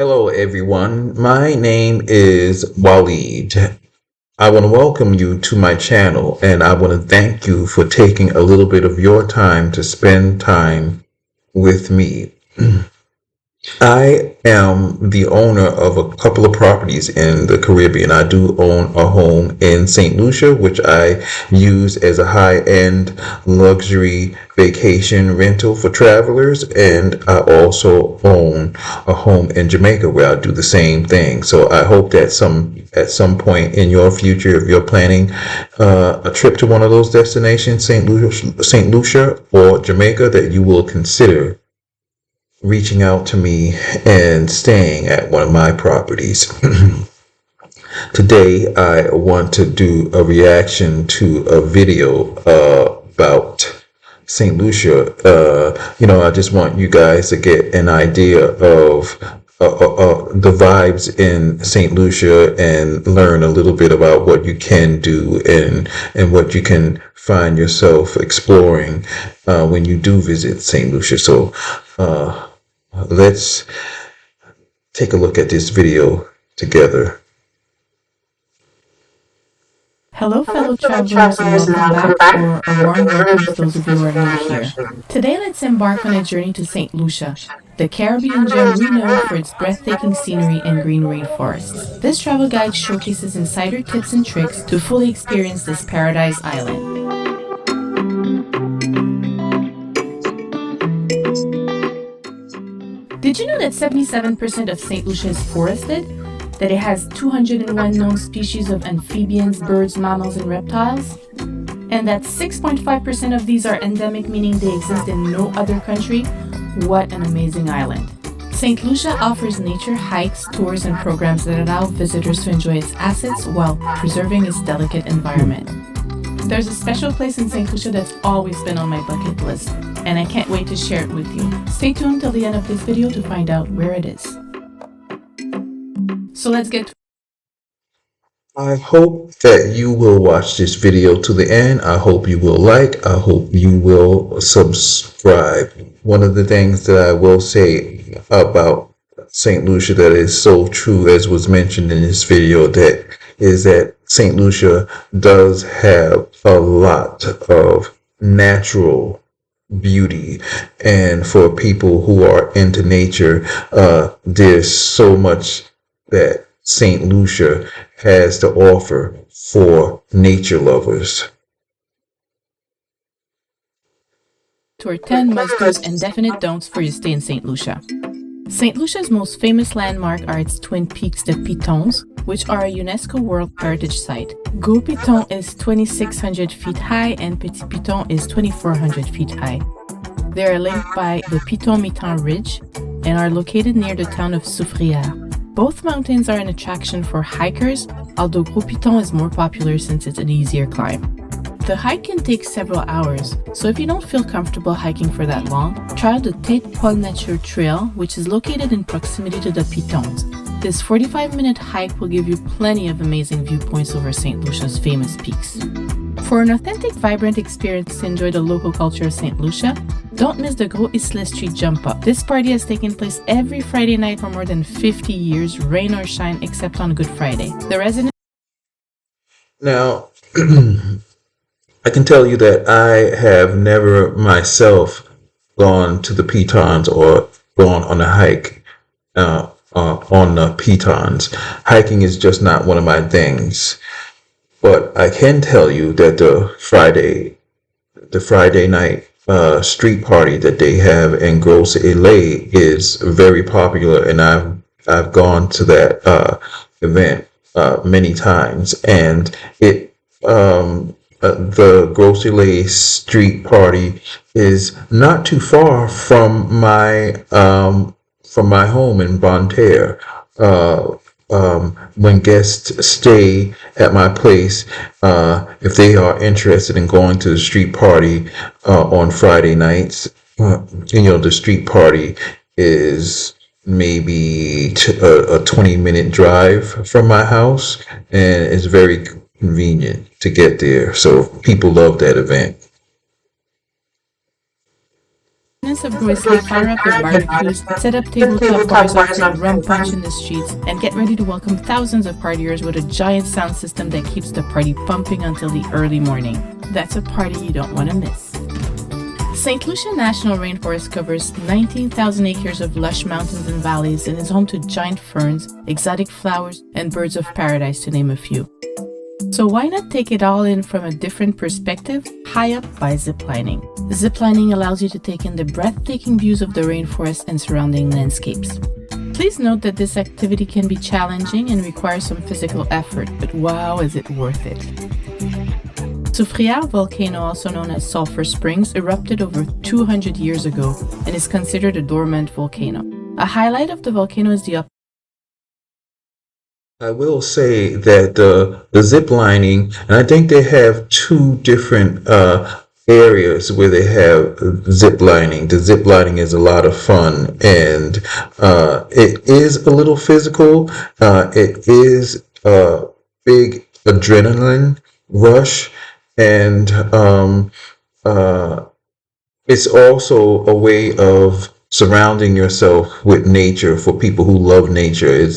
Hello, everyone. My name is Waleed. I want to welcome you to my channel and I want to thank you for taking a little bit of your time to spend time with me. I am the owner of a couple of properties in the Caribbean. I do own a home in St. Lucia, which I use as a high-end luxury vacation rental for travelers. And I also own a home in Jamaica where I do the same thing. So I hope that at some point in your future, if you're planning a trip to one of those destinations, St. Lucia or Jamaica, that you will consider reaching out to me and staying at one of my properties. Today, I want to do a reaction to a video about St. Lucia. I just want you guys to get an idea of the vibes in St. Lucia and learn a little bit about what you can do and what you can find yourself exploring when you do visit St. Lucia. So, let's take a look at this video together. Hello, fellow travelers, and welcome back, or a warm welcome to those of you who are new here. Today, let's embark on a journey to St. Lucia, the Caribbean gem renowned for its breathtaking scenery and green rainforests. This travel guide showcases insider tips and tricks to fully experience this paradise island. Did you know that 77% of St. Lucia is forested? That it has 201 known species of amphibians, birds, mammals, and reptiles? And that 6.5% of these are endemic, meaning they exist in no other country? What an amazing island. St. Lucia offers nature hikes, tours, and programs that allow visitors to enjoy its assets while preserving its delicate environment. There's a special place in St. Lucia that's always been on my bucket list, and I can't wait to share it with you. Stay tuned till the end of this video to find out where it is. So let's get to I hope that you will watch this video to the end. I hope you will like. I hope you will subscribe. One of the things that I will say about St. Lucia that is so true, as was mentioned in this video, that St. Lucia does have a lot of natural beauty, and for people who are into nature, there's so much that St. Lucia has to offer for nature lovers. our 10 must-dos and definite don'ts for your stay in St. Lucia. St. Lucia's most famous landmark are its twin peaks, the Pitons, which are a UNESCO World Heritage Site. Gros Piton is 2,600 feet high and Petit Piton is 2,400 feet high. They are linked by the Piton-Mitan Ridge and are located near the town of Soufrière. Both mountains are an attraction for hikers, although Gros Piton is more popular since it's an easier climb. The hike can take several hours, so if you don't feel comfortable hiking for that long, try the Tête Paul Nature Trail, which is located in proximity to the Pitons. This 45-minute hike will give you plenty of amazing viewpoints over St. Lucia's famous peaks. For an authentic, vibrant experience to enjoy the local culture of St. Lucia, don't miss the Gros Islet Street Jump Up. This party has taken place every Friday night for more than 50 years, rain or shine, except on Good Friday. The residents... Now, I can tell you that I have never myself gone to the Pitons or gone on a hike on the Pitons. Hiking is just not one of my things. But I can tell you that the Friday night street party that they have in Gros Islet is very popular, and I've gone to that event many times, and the Gros Islet street party is not too far from my home in Bonne Terre. When guests stay at my place, if they are interested in going to the street party on Friday nights, the street party is maybe a 20-minute drive from my house, and it's very convenient to get there. So people love that event. Residents of Groy Lake fire up their barbecues, set up tabletop bars outside, rum punch in the streets, and get ready to welcome thousands of partiers with a giant sound system that keeps the party pumping until the early morning. That's a party you don't want to miss. St. Lucia National Rainforest covers 19,000 acres of lush mountains and valleys and is home to giant ferns, exotic flowers, and birds of paradise, to name a few. So why not take it all in from a different perspective, high up by ziplining? Ziplining allows you to take in the breathtaking views of the rainforest and surrounding landscapes. Please note that this activity can be challenging and requires some physical effort, but wow, is it worth it. Soufrière volcano, also known as Sulphur Springs, erupted over 200 years ago and is considered a dormant volcano. A highlight of the volcano is the I will say that the zip lining, and I think they have two different areas where they have zip lining. The zip lining is a lot of fun, and it is a little physical. It is a big adrenaline rush, and it's also a way of surrounding yourself with nature for people who love nature.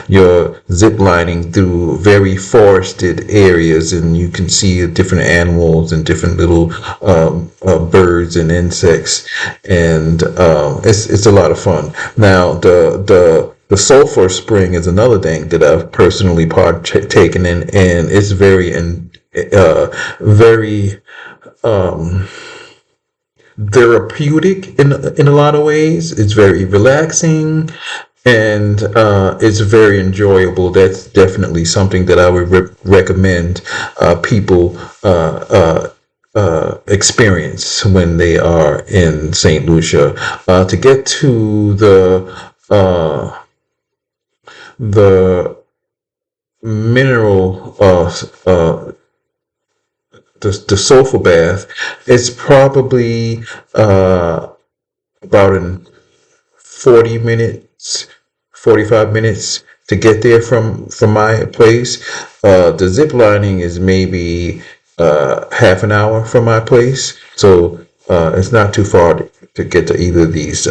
You're zip lining through very forested areas, and you can see different animals and different little birds and insects, and it's a lot of fun. Now the sulfur spring is another thing that I've personally partaken in, and it's very therapeutic in a lot of ways. It's very relaxing, and it's very enjoyable. That's definitely something that I would recommend people experience when they are in St. Lucia. To get to the mineral the sulfur bath, it's probably about in 40 minutes, 45 minutes to get there from my place. The zip lining is maybe half an hour from my place, so it's not too far to get to either of these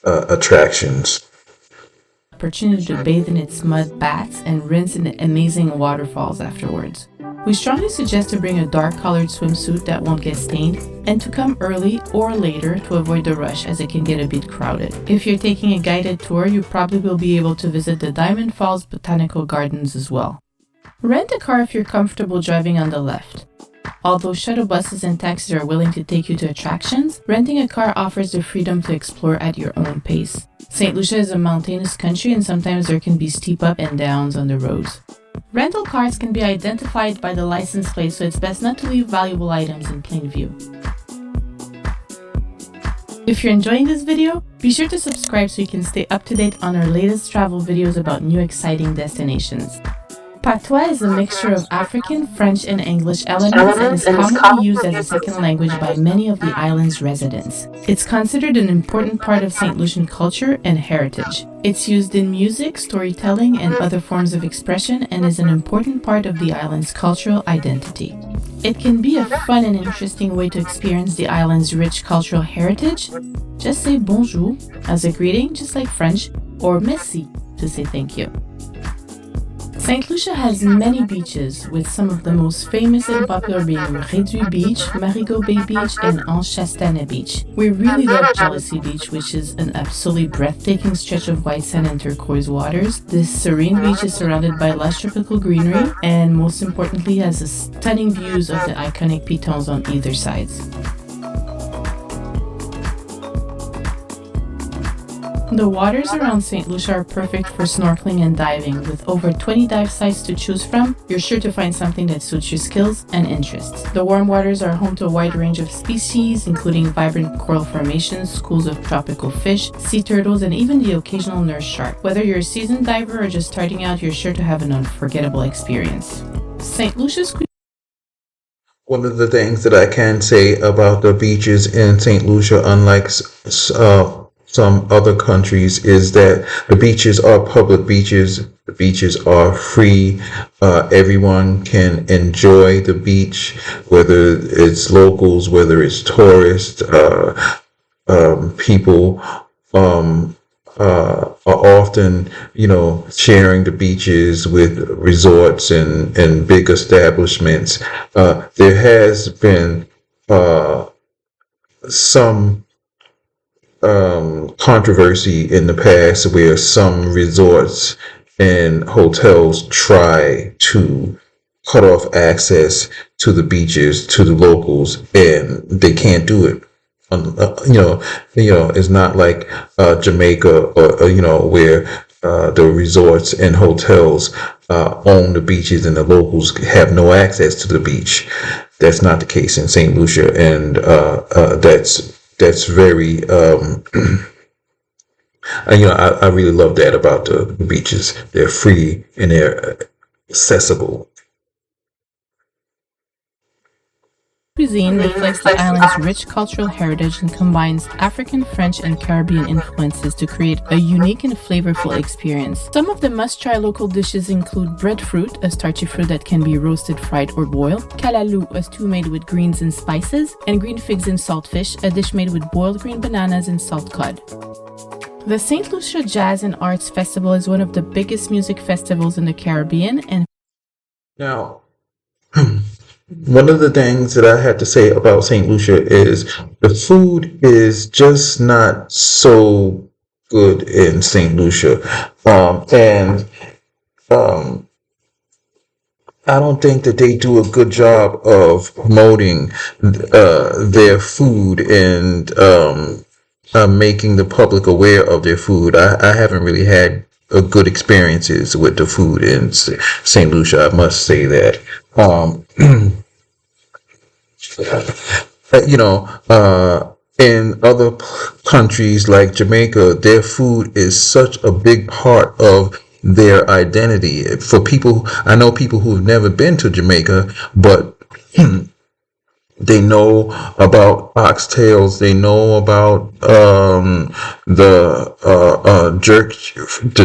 attractions. opportunity to bathe in its mud baths and rinse in the amazing waterfalls afterwards. We strongly suggest to bring a dark-colored swimsuit that won't get stained, and to come early or later to avoid the rush, as it can get a bit crowded. If you're taking a guided tour, you probably will be able to visit the Diamond Falls Botanical Gardens as well. Rent a car if you're comfortable driving on the left. Although shuttle buses and taxis are willing to take you to attractions, renting a car offers the freedom to explore at your own pace. St. Lucia is a mountainous country, and sometimes there can be steep up and downs on the roads. Rental cars can be identified by the license plate, so it's best not to leave valuable items in plain view. If you're enjoying this video, be sure to subscribe so you can stay up to date on our latest travel videos about new exciting destinations. Patois is a mixture of African, French, and English elements and is commonly used as a second language by many of the island's residents. It's considered an important part of St. Lucian culture and heritage. It's used in music, storytelling, and other forms of expression, and is an important part of the island's cultural identity. It can be a fun and interesting way to experience the island's rich cultural heritage. Just say bonjour as a greeting, just like French, or merci to say thank you. St. Lucia has many beaches, with some of the most famous and popular being Réduit Beach, Marigot Bay Beach, and Anse-Chastanet Beach. We really love Jealousy Beach, which is an absolutely breathtaking stretch of white sand and turquoise waters. This serene beach is surrounded by lush tropical greenery, and most importantly has stunning views of the iconic pitons on either sides. The waters around St. Lucia are perfect for snorkeling and diving. With over 20 dive sites to choose from, you're sure to find something that suits your skills and interests. The warm waters are home to a wide range of species, including vibrant coral formations, schools of tropical fish, sea turtles, and even the occasional nurse shark. Whether you're a seasoned diver or just starting out, you're sure to have an unforgettable experience. St. Lucia's One of the things that I can say about the beaches in St. Lucia, unlike some other countries, is that the beaches are public beaches beaches are free. Everyone can enjoy the beach, whether it's locals, whether it's tourists, people um, are often, sharing the beaches with resorts and big establishments. There has been some controversy in the past where some resorts and hotels try to cut off access to the beaches to the locals, and they can't do it. It's not like Jamaica or where the resorts and hotels own the beaches and the locals have no access to the beach. That's not the case in St. Lucia, and that's very I really love that about the beaches. They're free and they're accessible. Cuisine reflects the island's rich cultural heritage and combines African, French, and Caribbean influences to create a unique and flavorful experience. Some of the must-try local dishes include breadfruit, a starchy fruit that can be roasted, fried, or boiled; kalaloo, a stew made with greens and spices; and green figs and saltfish, a dish made with boiled green bananas and salt cod. The St. Lucia Jazz and Arts Festival is one of the biggest music festivals in the Caribbean and Now, one of the things that I had to say about St. Lucia is the food is just not so good in St. Lucia. And um, I don't think that they do a good job of promoting their food and making the public aware of their food. I haven't really had good experiences with the food in St. Lucia. I must say that. You know, in other countries like Jamaica, their food is such a big part of their identity. For people, I know people who've never been to Jamaica, but they know about oxtails. They know about the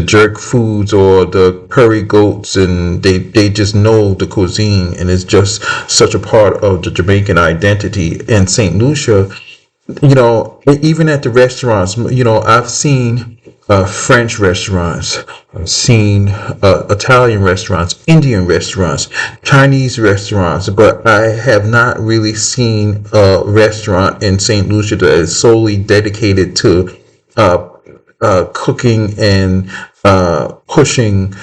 jerk foods or the curry goats, and they just know the cuisine, and it's just such a part of the Jamaican identity. In St. Lucia, even at the restaurants, I've seen French restaurants, I've seen Italian restaurants, Indian restaurants, Chinese restaurants, but I have not really seen a restaurant in St. Lucia that is solely dedicated to cooking and pushing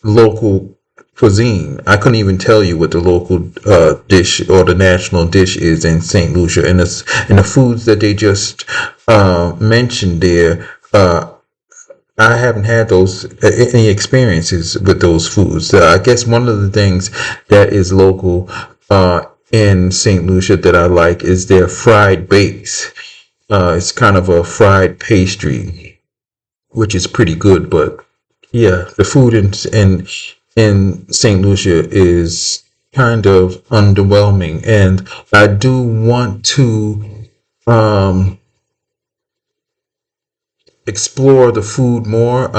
local cuisine. I couldn't even tell you what the local dish or the national dish is in St. Lucia, and the foods that they just mentioned there. I haven't had those any experiences with those foods. I guess one of the things that is local in St. Lucia that I like is their fried bakes. It's kind of a fried pastry, which is pretty good. But yeah, the food in St. Lucia is kind of underwhelming, and I do want to explore the food more.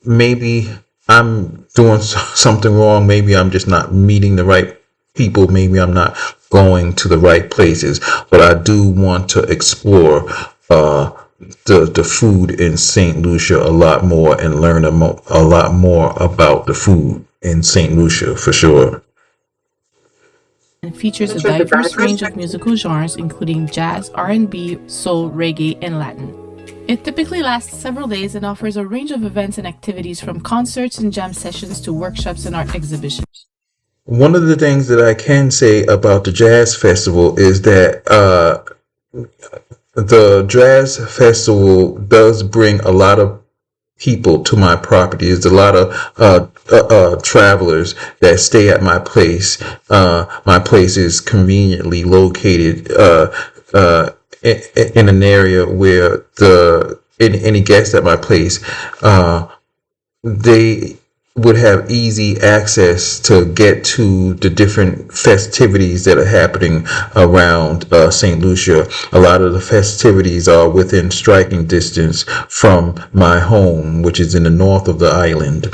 Maybe I'm doing something wrong. Maybe I'm just not meeting the right people. Maybe I'm not going to the right places. But I do want to explore the food in St. Lucia a lot more and learn a lot more about the food in St. Lucia for sure. and features a diverse range of musical genres including jazz, R&B, soul, reggae, and Latin. It typically lasts several days and offers a range of events and activities from concerts and jam sessions to workshops and art exhibitions. One of the things that I can say about the jazz festival is that the jazz festival does bring a lot of people to my property. There's a lot of travelers that stay at my place. My place is conveniently located in an area where any guests at my place, they would have easy access to get to the different festivities that are happening around St. Lucia. A lot of the festivities are within striking distance from my home, which is in the north of the island.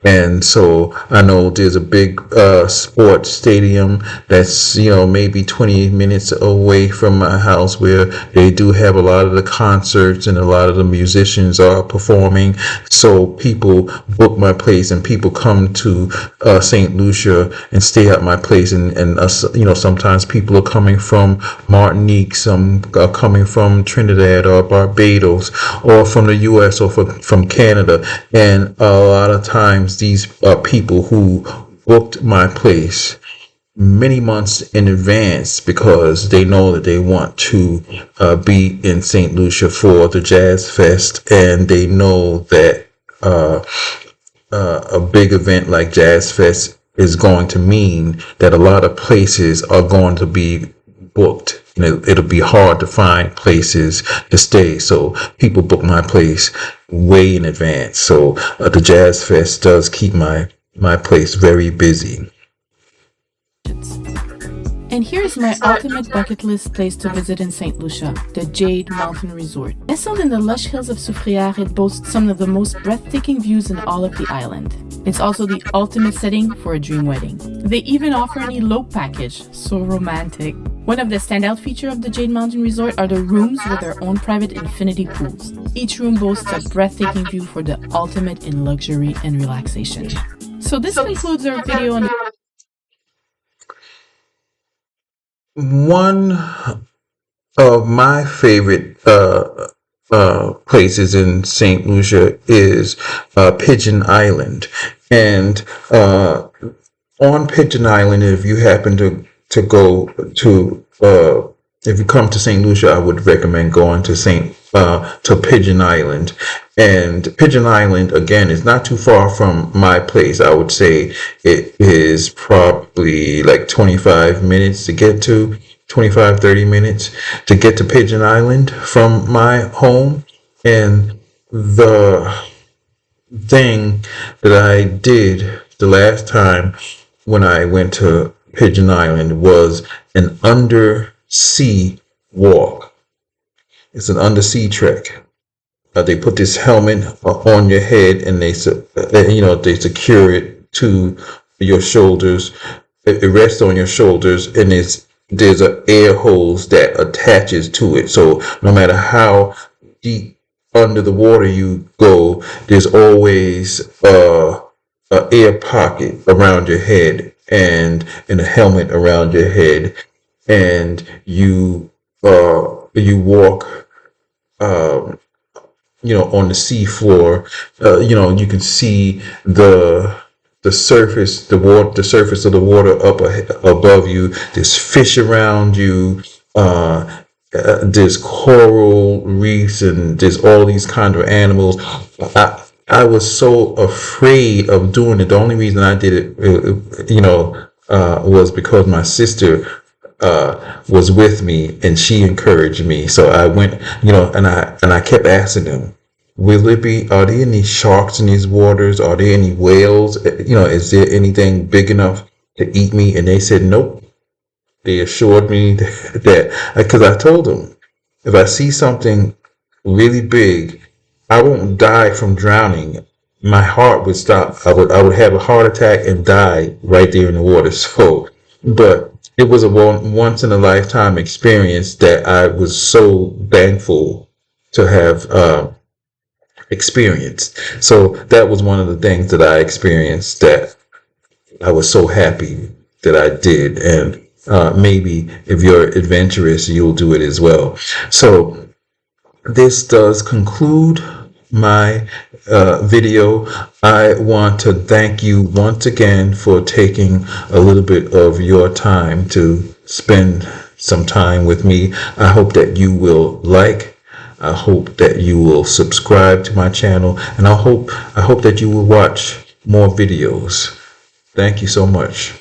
And so I know there's a big sports stadium that's, maybe 20 minutes away from my house, where they do have a lot of the concerts and a lot of the musicians are performing. So people book my place, and people come to St. Lucia and stay at my place. And sometimes people are coming from Martinique, some are coming from Trinidad or Barbados, or from the U.S. or from Canada. And a lot of times these people who booked my place many months in advance, because they know that they want to be in St. Lucia for the Jazz Fest, and they know that a big event like Jazz Fest is going to mean that a lot of places are going to be booked. It'll be hard to find places to stay. So people book my place way in advance. So the Jazz Fest does keep my place very busy. And here's my ultimate bucket list place to visit in St. Lucia, the Jade Mountain Resort. Nestled in the lush hills of Soufrière, it boasts some of the most breathtaking views in all of the island. It's also the ultimate setting for a dream wedding. They even offer an elope package, so romantic. One of the standout features of the Jade Mountain Resort are the rooms with their own private infinity pools. Each room boasts a breathtaking view for the ultimate in luxury and relaxation. So this concludes our video on One of my favorite places in St. Lucia is Pigeon Island. And on Pigeon Island, if you happen to go to if you come to St. Lucia, I would recommend going to Pigeon Island. And Pigeon Island, again, is not too far from my place. I would say it is probably like 25 minutes to get to, 25, 30 minutes to get to Pigeon Island from my home. And the thing that I did the last time when I went to Pigeon Island was an undersea walk. It's an undersea trek. They put this helmet on your head, and they secure it to your shoulders. It rests on your shoulders, and there's an air hose that attaches to it. So no matter how deep under the water you go, there's always a air pocket around your head and a helmet around your head, and you walk on the sea floor. You can see the surface, the surface of the water up above you. There's fish around you. There's coral reefs, and there's all these kind of animals. I was so afraid of doing it. The only reason I did it, was because my sister was with me, and she encouraged me. So I went, and I kept asking them, are there any sharks in these waters? Are there any whales? Is there anything big enough to eat me? And they said, nope. They assured me that, because I told them, if I see something really big, I won't die from drowning. My heart would stop. I would have a heart attack and die right there in the water. So, but it was a once in a lifetime experience that I was so thankful to have experienced. So that was one of the things that I experienced that I was so happy that I did. And maybe if you're adventurous, you'll do it as well. So this does conclude my video. I want to thank you once again for taking a little bit of your time to spend some time with me. I hope that you will I hope that you will subscribe to my channel, and I hope that you will watch more videos. Thank you so much.